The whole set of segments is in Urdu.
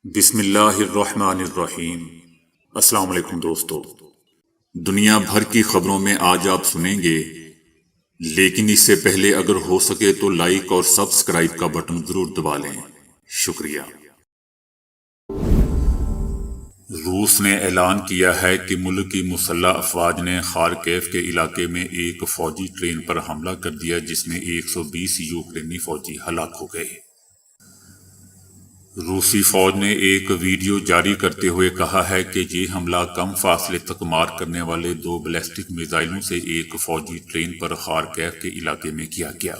بسم اللہ الرحمن الرحیم۔ السلام علیکم دوستو، دنیا بھر کی خبروں میں آج آپ سنیں گے، لیکن اس سے پہلے اگر ہو سکے تو لائک اور سبسکرائب کا بٹن ضرور دبا لیں۔ شکریہ۔ روس نے اعلان کیا ہے کہ ملک کی مسلح افواج نے خارکیف کے علاقے میں ایک فوجی ٹرین پر حملہ کر دیا جس میں 120 یوکرینی فوجی ہلاک ہو گئے۔ روسی فوج نے ایک ویڈیو جاری کرتے ہوئے کہا ہے کہ یہ حملہ کم فاصلے تک مار کرنے والے 2 بیلسٹک میزائلوں سے ایک فوجی ٹرین پر خارکیف کے علاقے میں کیا گیا۔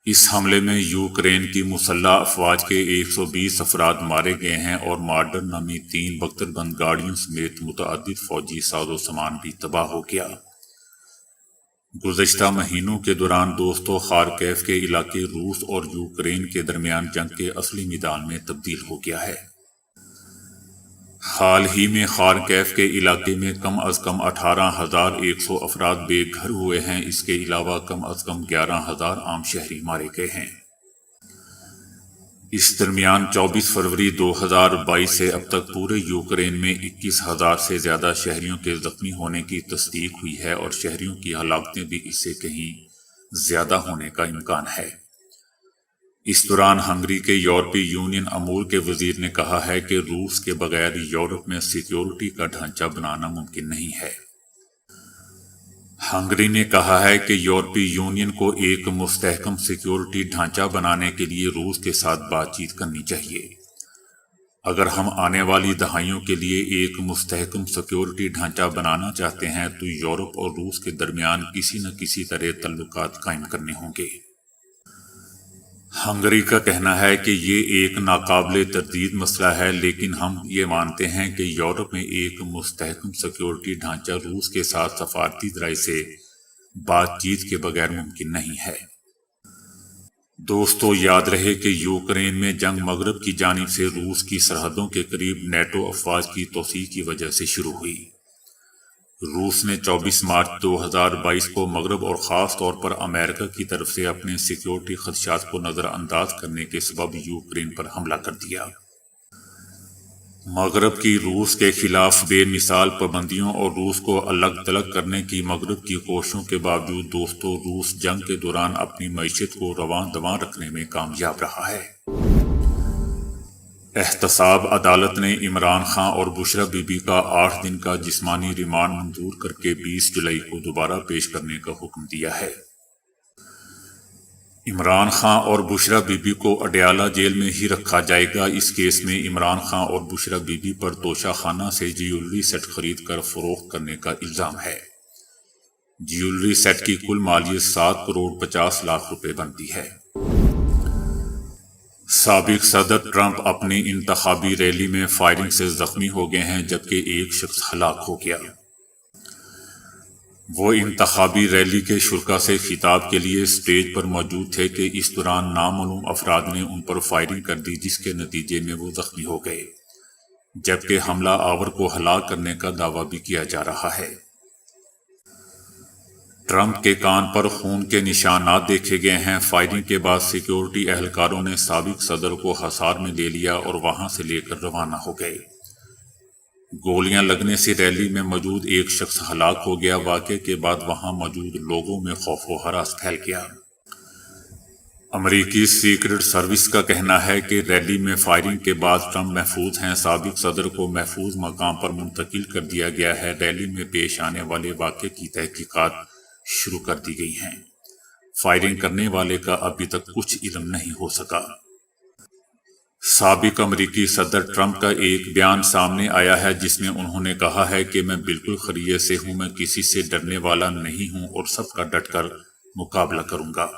اس حملے میں یوکرین کی مسلح افواج کے 120 افراد مارے گئے ہیں اور مارڈر نامی 3 بختر بند گاڑیوں سمیت متعدد فوجی ساز و سامان بھی تباہ ہو گیا۔ گزشتہ مہینوں کے دوران دوستو، خارکیف کے علاقے روس اور یوکرین کے درمیان جنگ کے اصلی میدان میں تبدیل ہو گیا ہے۔ حال ہی میں خارکیف کے علاقے میں کم از کم 18,100 افراد بے گھر ہوئے ہیں۔ اس کے علاوہ کم از کم 11,000 عام شہری مارے گئے ہیں۔ اس درمیان 24 فروری 2022 سے اب تک پورے یوکرین میں 21,000 سے زیادہ شہریوں کے زخمی ہونے کی تصدیق ہوئی ہے اور شہریوں کی ہلاکتیں بھی اس سے کہیں زیادہ ہونے کا امکان ہے۔ اس دوران ہنگری کے یورپی یونین امور کے وزیر نے کہا ہے کہ روس کے بغیر یورپ میں سیکیورٹی کا ڈھانچہ بنانا ممکن نہیں ہے۔ ہنگری نے کہا ہے کہ یورپی یونین کو ایک مستحکم سیکیورٹی ڈھانچہ بنانے کے لیے روس کے ساتھ بات چیت کرنی چاہیے۔ اگر ہم آنے والی دہائیوں کے لیے ایک مستحکم سیکیورٹی ڈھانچہ بنانا چاہتے ہیں تو یورپ اور روس کے درمیان کسی نہ کسی طرح تعلقات قائم کرنے ہوں گے۔ ہنگری کا کہنا ہے کہ یہ ایک ناقابل تردید مسئلہ ہے، لیکن ہم یہ مانتے ہیں کہ یورپ میں ایک مستحکم سیکیورٹی ڈھانچہ روس کے ساتھ سفارتی ذرائع سے بات چیت کے بغیر ممکن نہیں ہے۔ دوستو، یاد رہے کہ یوکرین میں جنگ مغرب کی جانب سے روس کی سرحدوں کے قریب نیٹو افواج کی توسیع کی وجہ سے شروع ہوئی۔ روس نے 24 مارچ 2022 کو مغرب اور خاص طور پر امریکہ کی طرف سے اپنے سیکیورٹی خدشات کو نظر انداز کرنے کے سبب یوکرین پر حملہ کر دیا۔ مغرب کی روس کے خلاف بے مثال پابندیوں اور روس کو الگ تھلگ کرنے کی مغرب کی کوششوں کے باوجود دوستو، روس جنگ کے دوران اپنی معیشت کو رواں دواں رکھنے میں کامیاب رہا ہے۔ احتساب عدالت نے عمران خان اور بشرا بی بی کا 8 دن کا جسمانی ریمانڈ منظور کر کے 20 جولائی کو دوبارہ پیش کرنے کا حکم دیا ہے۔ عمران خان اور بشرا بی بی کو اڈیالہ جیل میں ہی رکھا جائے گا۔ اس کیس میں عمران خان اور بشرا بی بی پر توشہ خانہ سے جیولری سیٹ خرید کر فروخت کرنے کا الزام ہے۔ جیولری سیٹ کی کل مالیت 7 کروڑ 50 لاکھ روپے بنتی ہے۔ سابق صدر ٹرمپ اپنی انتخابی ریلی میں فائرنگ سے زخمی ہو گئے ہیں جبکہ ایک شخص ہلاک ہو گیا۔ وہ انتخابی ریلی کے شرکاء سے خطاب کے لیے اسٹیج پر موجود تھے کہ اس دوران نامعلوم افراد نے ان پر فائرنگ کر دی جس کے نتیجے میں وہ زخمی ہو گئے، جبکہ حملہ آور کو ہلاک کرنے کا دعویٰ بھی کیا جا رہا ہے۔ ٹرمپ کے کان پر خون کے نشانات دیکھے گئے ہیں۔ فائرنگ کے بعد سیکیورٹی اہلکاروں نے سابق صدر کو حصار میں لے لیا اور وہاں سے لے کر روانہ ہو گئے۔ گولیاں لگنے سے ریلی میں موجود ایک شخص ہلاک ہو گیا۔ واقعے کے بعد وہاں موجود لوگوں میں خوف و ہراس پھیل گیا۔ امریکی سیکرٹ سروس کا کہنا ہے کہ ریلی میں فائرنگ کے بعد ٹرمپ محفوظ ہیں۔ سابق صدر کو محفوظ مقام پر منتقل کر دیا گیا ہے۔ ریلی میں پیش آنے والے واقعے کی تحقیقات شروع کر دی گئی ہیں۔ فائرنگ کرنے والے کا ابھی تک کچھ علم نہیں ہو سکا۔ سابق امریکی صدر ٹرمپ کا ایک بیان سامنے آیا ہے جس میں انہوں نے کہا ہے کہ میں بالکل خیریت سے ہوں، میں کسی سے ڈرنے والا نہیں ہوں اور سب کا ڈٹ کر مقابلہ کروں گا۔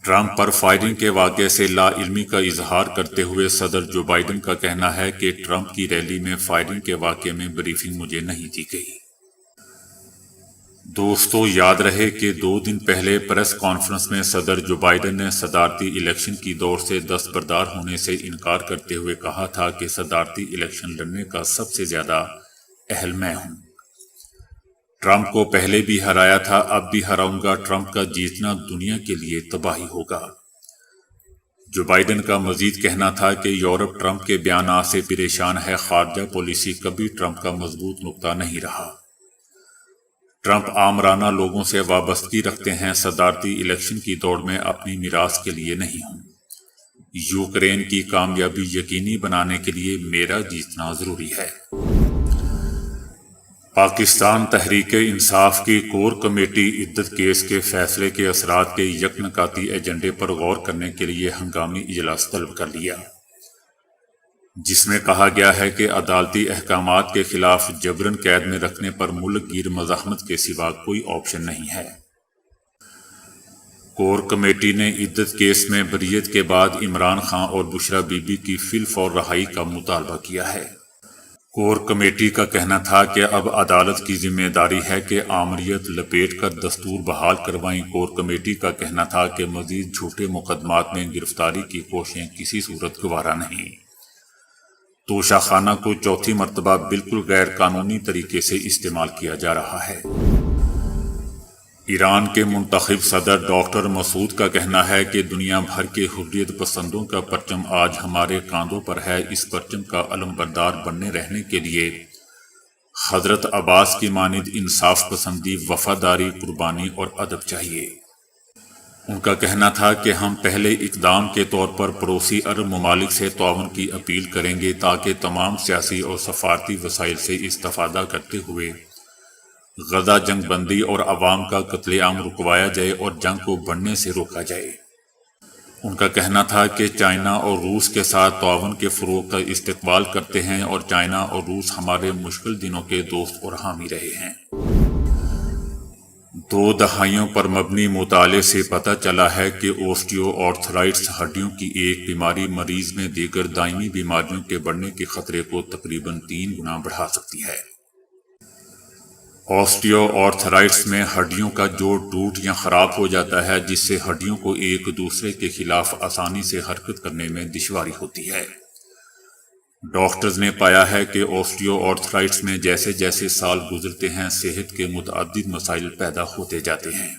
ٹرمپ پر فائرنگ کے واقعے سے لا علمی کا اظہار کرتے ہوئے صدر جو بائیڈن کا کہنا ہے کہ ٹرمپ کی ریلی میں فائرنگ کے واقعے میں بریفنگ مجھے نہیں دی گئی۔ دوستو، یاد رہے کہ 2 دن پہلے پریس کانفرنس میں صدر جو بائیڈن نے صدارتی الیکشن کی دوڑ سے دستبردار ہونے سے انکار کرتے ہوئے کہا تھا کہ صدارتی الیکشن لڑنے کا سب سے زیادہ اہل میں ہوں۔ ٹرمپ کو پہلے بھی ہرایا تھا، اب بھی ہراؤں گا۔ ٹرمپ کا جیتنا دنیا کے لیے تباہی ہوگا۔ جو بائیڈن کا مزید کہنا تھا کہ یورپ ٹرمپ کے بیانات سے پریشان ہے، خارجہ پالیسی کبھی ٹرمپ کا مضبوط نقطہ نہیں رہا۔ ٹرمپ آمرانہ لوگوں سے وابستگی رکھتے ہیں، صدارتی الیکشن کی دوڑ میں اپنی میراث کے لیے نہیں ہوں۔ یوکرین کی کامیابی یقینی بنانے کے لیے میرا جیتنا ضروری ہے۔ پاکستان تحریک انصاف کی کور کمیٹی عدت کیس کے فیصلے کے اثرات کے یکنواختی ایجنڈے پر غور کرنے کے لیے ہنگامی اجلاس طلب کر لیا، جس میں کہا گیا ہے کہ عدالتی احکامات کے خلاف جبراً قید میں رکھنے پر ملک گیر مزاحمت کے سوا کوئی آپشن نہیں ہے۔ کور کمیٹی نے عدت کیس میں بریت کے بعد عمران خان اور بشرا بی بی کی فی الفور رہائی کا مطالبہ کیا ہے۔ کور کمیٹی کا کہنا تھا کہ اب عدالت کی ذمہ داری ہے کہ آمریت لپیٹ کر دستور بحال کروائیں۔ کور کمیٹی کا کہنا تھا کہ مزید جھوٹے مقدمات میں گرفتاری کی کوششیں کسی صورت گوارا نہیں۔ توشہ خانہ کو چوتھی مرتبہ بالکل غیر قانونی طریقے سے استعمال کیا جا رہا ہے۔ ایران کے منتخب صدر ڈاکٹر مسعود کا کہنا ہے کہ دنیا بھر کے حریت پسندوں کا پرچم آج ہمارے کاندھوں پر ہے۔ اس پرچم کا علمبردار بنے رہنے کے لیے حضرت عباس کی مانند انصاف پسندی، وفاداری، قربانی اور ادب چاہیے۔ ان کا کہنا تھا کہ ہم پہلے اقدام کے طور پر پڑوسی عرب ممالک سے تعاون کی اپیل کریں گے تاکہ تمام سیاسی اور سفارتی وسائل سے استفادہ کرتے ہوئے غزہ جنگ بندی اور عوام کا قتل عام رکوایا جائے اور جنگ کو بڑھنے سے روکا جائے۔ ان کا کہنا تھا کہ چائنا اور روس کے ساتھ تعاون کے فروغ کا استقبال کرتے ہیں اور چائنا اور روس ہمارے مشکل دنوں کے دوست اور حامی رہے ہیں۔ 2 دہائیوں پر مبنی مطالعے سے پتہ چلا ہے کہ اوسٹیو آرتھرائٹس ہڈیوں کی ایک بیماری مریض میں دیگر دائمی بیماریوں کے بڑھنے کے خطرے کو تقریباً 3 گنا بڑھا سکتی ہے۔ اوسٹیو آرتھرائٹس میں ہڈیوں کا جوڑ ٹوٹ یا خراب ہو جاتا ہے، جس سے ہڈیوں کو ایک دوسرے کے خلاف آسانی سے حرکت کرنے میں دشواری ہوتی ہے۔ ڈاکٹرز نے پایا ہے کہ اوسٹیو آرتھرائٹس میں جیسے جیسے سال گزرتے ہیں صحت کے متعدد مسائل پیدا ہوتے جاتے ہیں۔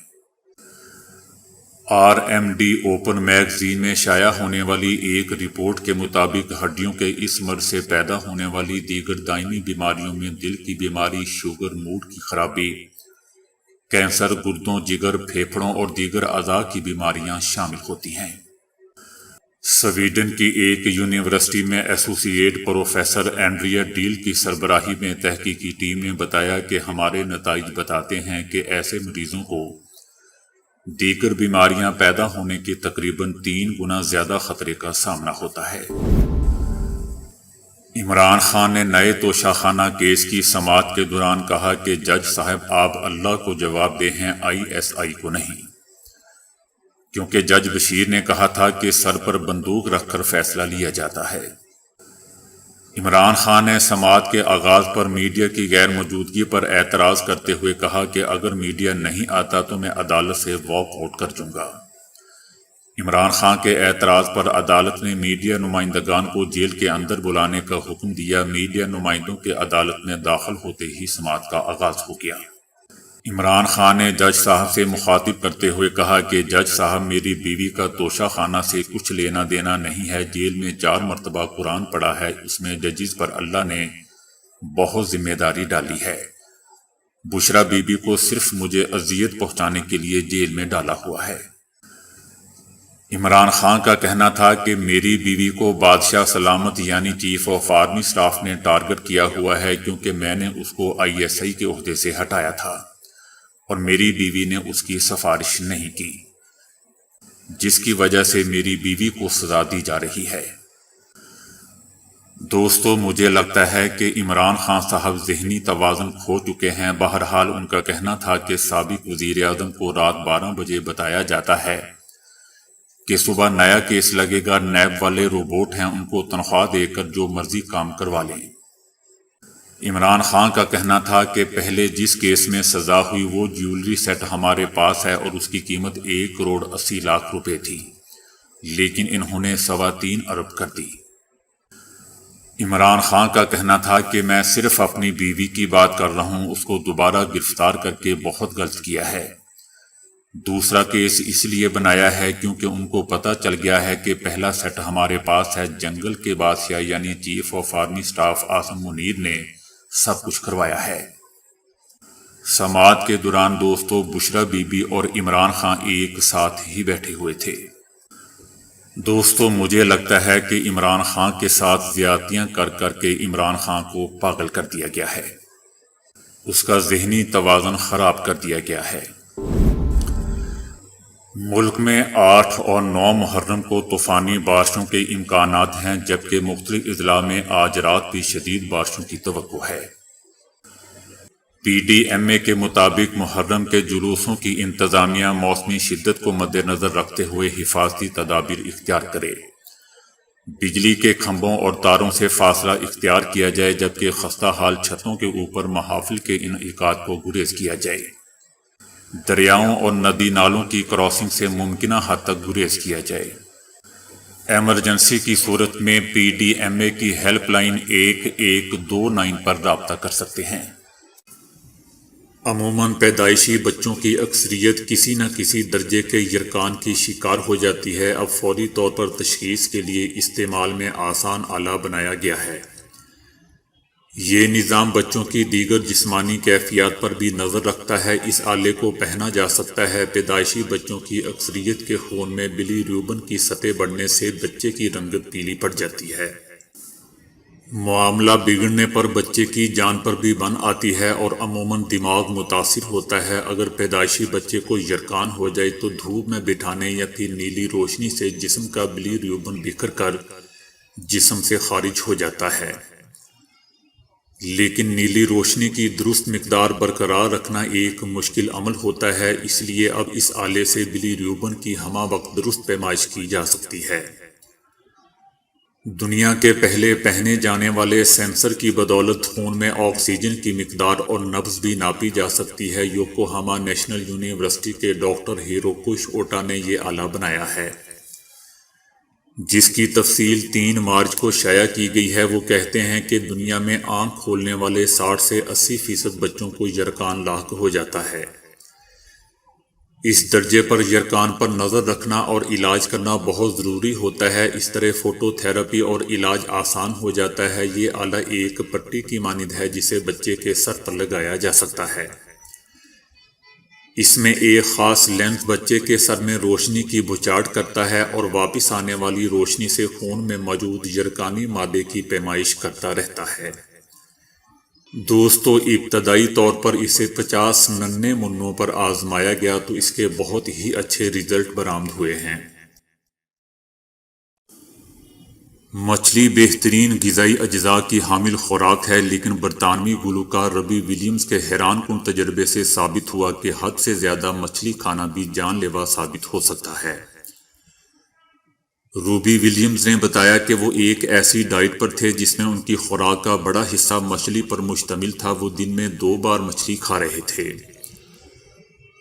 RMD اوپن میگزین میں شائع ہونے والی ایک رپورٹ کے مطابق ہڈیوں کے اس مرض سے پیدا ہونے والی دیگر دائمی بیماریوں میں دل کی بیماری، شوگر، موڈ کی خرابی، کینسر، گردوں، جگر، پھیپھڑوں اور دیگر اعضاء کی بیماریاں شامل ہوتی ہیں۔ سویڈن کی ایک یونیورسٹی میں ایسوسی ایٹ پروفیسر اینڈریا ڈیل کی سربراہی میں تحقیقی ٹیم نے بتایا کہ ہمارے نتائج بتاتے ہیں کہ ایسے مریضوں کو دیگر بیماریاں پیدا ہونے کے تقریباً 3 گنا زیادہ خطرے کا سامنا ہوتا ہے۔ عمران خان نے نئے توشہ خانہ کیس کی سماعت کے دوران کہا کہ جج صاحب آپ اللہ کو جواب دہ ہیں، ISI کو نہیں، کیونکہ جج بشیر نے کہا تھا کہ سر پر بندوق رکھ کر فیصلہ لیا جاتا ہے۔ عمران خان نے سماعت کے آغاز پر میڈیا کی غیر موجودگی پر اعتراض کرتے ہوئے کہا کہ اگر میڈیا نہیں آتا تو میں عدالت سے واک آؤٹ کر جاؤں گا۔ عمران خان کے اعتراض پر عدالت نے میڈیا نمائندگان کو جیل کے اندر بلانے کا حکم دیا۔ میڈیا نمائندوں کے عدالت میں داخل ہوتے ہی سماعت کا آغاز ہو گیا۔ عمران خان نے جج صاحب سے مخاطب کرتے ہوئے کہا کہ جج صاحب میری بیوی کا توشہ خانہ سے کچھ لینا دینا نہیں ہے، جیل میں 4 مرتبہ قرآن پڑھا ہے، اس میں ججز پر اللہ نے بہت ذمہ داری ڈالی ہے۔ بشرا بی بی کو صرف مجھے اذیت پہنچانے کے لیے جیل میں ڈالا ہوا ہے۔ عمران خان کا کہنا تھا کہ میری بیوی کو بادشاہ سلامت یعنی چیف آف آرمی اسٹاف نے ٹارگٹ کیا ہوا ہے کیونکہ میں نے اس کو ISI کے عہدے سے ہٹایا تھا اور میری بیوی نے اس کی سفارش نہیں کی، جس کی وجہ سے میری بیوی کو سزا دی جا رہی ہے۔ دوستو، مجھے لگتا ہے کہ عمران خان صاحب ذہنی توازن کھو چکے ہیں۔ بہرحال ان کا کہنا تھا کہ سابق وزیر اعظم کو رات 12 بجے بتایا جاتا ہے کہ صبح نیا کیس لگے گا، نیب والے روبوٹ ہیں، ان کو تنخواہ دے کر جو مرضی کام کروا لیں۔ عمران خان کا کہنا تھا کہ پہلے جس کیس میں سزا ہوئی وہ جیولری سیٹ ہمارے پاس ہے اور اس کی قیمت 1 کروڑ 80 لاکھ روپے تھی، لیکن انہوں نے 3.25 ارب کر دی۔ عمران خان کا کہنا تھا کہ میں صرف اپنی بیوی کی بات کر رہا ہوں، اس کو دوبارہ گرفتار کر کے بہت غلط کیا ہے۔ دوسرا کیس اس لیے بنایا ہے کیونکہ ان کو پتہ چل گیا ہے کہ پہلا سیٹ ہمارے پاس ہے، جنگل کے بادشاہ یعنی chief of army staff Asim Munir نے سب کچھ کروایا ہے۔ سماعت کے دوران دوستو بشرا بی بی اور عمران خان ایک ساتھ ہی بیٹھے ہوئے تھے۔ دوستو مجھے لگتا ہے کہ عمران خان کے ساتھ زیادتیاں کر کر کے عمران خان کو پاگل کر دیا گیا ہے، اس کا ذہنی توازن خراب کر دیا گیا ہے۔ ملک میں 8 اور 9 محرم کو طوفانی بارشوں کے امکانات ہیں، جبکہ مختلف اضلاع میں آج رات بھی شدید بارشوں کی توقع ہے۔ پی ڈی ایم اے کے مطابق محرم کے جلوسوں کی انتظامیہ موسمی شدت کو مد نظر رکھتے ہوئے حفاظتی تدابیر اختیار کرے، بجلی کے کھمبوں اور تاروں سے فاصلہ اختیار کیا جائے، جبکہ خستہ حال چھتوں کے اوپر محافل کے انعقاد کو گریز کیا جائے، دریاؤں اور ندی نالوں کی کراسنگ سے ممکنہ حد تک گریز کیا جائے۔ ایمرجنسی کی صورت میں پی ڈی ایم اے کی ہیلپ لائن 1129 پر رابطہ کر سکتے ہیں۔ عموماً پیدائشی بچوں کی اکثریت کسی نہ کسی درجے کے یرکان کی شکار ہو جاتی ہے۔ اب فوری طور پر تشخیص کے لیے استعمال میں آسان آلہ بنایا گیا ہے۔ یہ نظام بچوں کی دیگر جسمانی کیفیات پر بھی نظر رکھتا ہے۔ اس آلے کو پہنا جا سکتا ہے۔ پیدائشی بچوں کی اکثریت کے خون میں بلی روبن کی سطح بڑھنے سے بچے کی رنگت پیلی پڑ جاتی ہے۔ معاملہ بگڑنے پر بچے کی جان پر بھی بن آتی ہے اور عموماً دماغ متاثر ہوتا ہے۔ اگر پیدائشی بچے کو یرکان ہو جائے تو دھوپ میں بٹھانے یا پھر نیلی روشنی سے جسم کا بلی روبن بکھر کر جسم سے خارج ہو جاتا ہے، لیکن نیلی روشنی کی درست مقدار برقرار رکھنا ایک مشکل عمل ہوتا ہے، اس لیے اب اس آلے سے بلی روبن کی ہمہ وقت درست پیمائش کی جا سکتی ہے۔ دنیا کے پہلے پہنے جانے والے سینسر کی بدولت خون میں آکسیجن کی مقدار اور نبض بھی ناپی جا سکتی ہے۔ یوکوہاما نیشنل یونیورسٹی کے ڈاکٹر ہیروکوش اوٹا نے یہ آلہ بنایا ہے، جس کی تفصیل 3 مارچ کو شائع کی گئی ہے۔ وہ کہتے ہیں کہ دنیا میں آنکھ کھولنے والے 60 سے 80% بچوں کو یرکان لاحق ہو جاتا ہے۔ اس درجے پر یرکان پر نظر رکھنا اور علاج کرنا بہت ضروری ہوتا ہے۔ اس طرح فوٹو تھراپی اور علاج آسان ہو جاتا ہے۔ یہ آلہ ایک پٹی کی مانند ہے جسے بچے کے سر پر لگایا جا سکتا ہے۔ اس میں ایک خاص لینس بچے کے سر میں روشنی کی بچھاڑ کرتا ہے اور واپس آنے والی روشنی سے خون میں موجود یرکانی مادے کی پیمائش کرتا رہتا ہے۔ دوستو ابتدائی طور پر اسے 50 ننھے منوں پر آزمایا گیا تو اس کے بہت ہی اچھے رزلٹ برآمد ہوئے ہیں۔ مچھلی بہترین غذائی اجزاء کی حامل خوراک ہے، لیکن برطانوی گلوکار ربی ولیمز کے حیران کن تجربے سے ثابت ہوا کہ حد سے زیادہ مچھلی کھانا بھی جان لیوا ثابت ہو سکتا ہے۔ روبی ولیمز نے بتایا کہ وہ ایک ایسی ڈائٹ پر تھے جس میں ان کی خوراک کا بڑا حصہ مچھلی پر مشتمل تھا۔ وہ دن میں 2 بار مچھلی کھا رہے تھے۔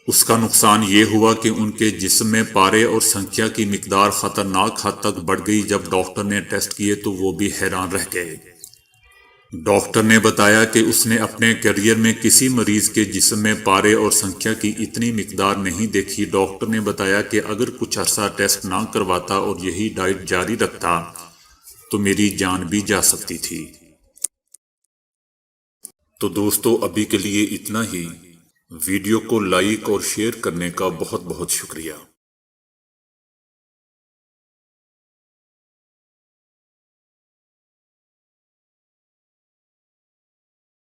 اس کا نقصان یہ ہوا کہ ان کے جسم میں پارے اور سنکھیا کی مقدار خطرناک حد تک بڑھ گئی۔ جب ڈاکٹر نے ٹیسٹ کیے تو وہ بھی حیران رہ گئے۔ ڈاکٹر نے بتایا کہ اس نے اپنے کیریئر میں کسی مریض کے جسم میں پارے اور سنکھیا کی اتنی مقدار نہیں دیکھی۔ ڈاکٹر نے بتایا کہ اگر کچھ عرصہ ٹیسٹ نہ کرواتا اور یہی ڈائٹ جاری رکھتا تو میری جان بھی جا سکتی تھی۔ تو دوستو ابھی کے لیے اتنا ہی۔ ویڈیو کو لائک اور شیئر کرنے کا بہت بہت شکریہ۔